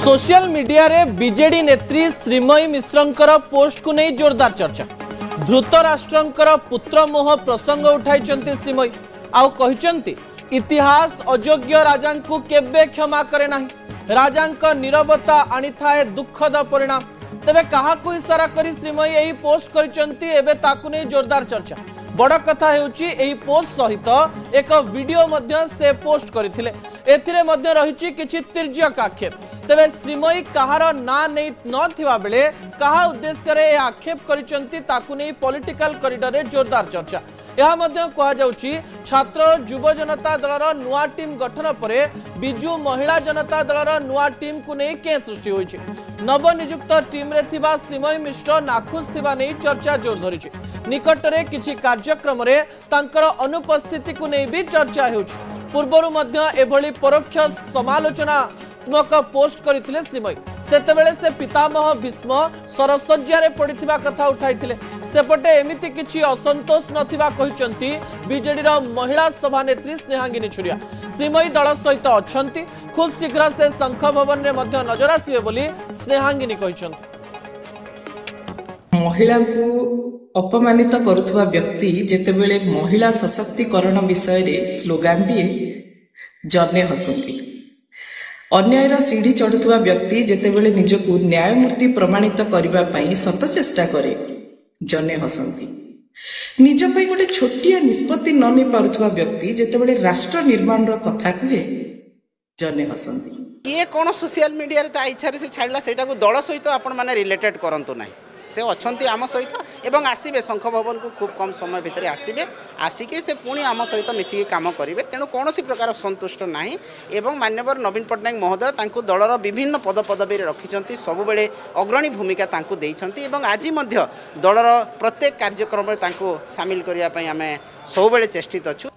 Social media रे BJD नेत्री Sreemayee मिश्रंकर post को नहीं जोरदार चर्चा। धृतराष्ट्रंकर पुत्र मोह प्रसंग उठाई श्रीमयी आउ कहिसंती इतिहास अयोग्य राजा को केबे क्षमा करे नाही। राजा नीरवता आनी थाए दुखद परिणाम। तेबे कहा को इशारा करी श्रीमयी यही पोस्ट करिसंती एबे ताकु नहीं जोरदार चर्चा। बड़ कथा हेउची एही पोस्ट सहित एक वीडियो मध्य से पोस्ट करथिले। एथिरे मध्य रहिछि किछि तिर्यक आक्षेप। तेबे श्रीमयी कहार ना नहीं नथिबा बेले कहा उद्देश्य रे आक्षेप करिसंती ताकु नहीं पॉलिटिकल कॉरिडोर रे जोरदार चर्चा। यह मध्य कहा जाउछि छात्र युव जनता दलर नुआ टीम गठन परे बिजू महिला जनता दलर नुआ टीम को नहीं के सृष्टि होइछि। नवनियुक्त टीम रे थिबा श्रीमयी मिश्र नाखुश थिबा नहीं चर्चा जोर धरिछि। निकटरे किछि कार्यक्रम रे तांकर अनुपस्थिति को नहीं भी चर्चा हेउछि। पूर्वरु मध्य एभली परोक्ष समालोचनात्मक पोस्ट करथिले श्रीमयी। सेतेबेले से पितामह भीष्म सरसज्जा रे पड़िथिबा कथा उठाइथिले। सेपटे एमिति किछि असंतोष नथिबा कहिसंती बीजेडी रो महिला सभानेत्री स्नेहांगिनी छुरिया। श्रीमयी दल सहित अछंती। खूब शीघ्र से शंख भवन रे मध्य नजर आसीबे बोली स्नेहांगिनी कहिसंती। महिला को अपमानित करुवा व्यक्ति जेतेबेले महिला सशक्तिकरण विषय रे स्लोगान दिए जने हसंती। अन्यायर सीढ़ी चढ़ुवा व्यक्ति जेतेबेले निजको न्यायमूर्ति प्रमाणित करबा पई सत चेष्टा करे जने हसंती। निज पई गोटे छोटिया निष्पत्ति न नै पारुवा व्यक्ति जेतेबेले राष्ट्र निर्माण रो कथा कहे जने हसंती। ये कौन सोशल मीडिया ता इच्छा से छाड़ला सेटा को दल सहित आपण माने रिलेटेड करंतु नाही। से अच्छी आम सहित एवं आसबे शंख भवन को खूब कम समय भितर आसबे आसिके से पुणी आम सहित मिसिक काम करेंगे। तेणु कौन प्रकार संतुष्ट नहीं एवं मान्यवर नवीन पट्टनायक महोदय दलर विभिन्न पद पदवी रखिंट सबुबले अग्रणी भूमिका देइछंती एवं आज दलर प्रत्येक कार्यक्रम सामिल करने आम सबुबले चेष्टित अच्छु।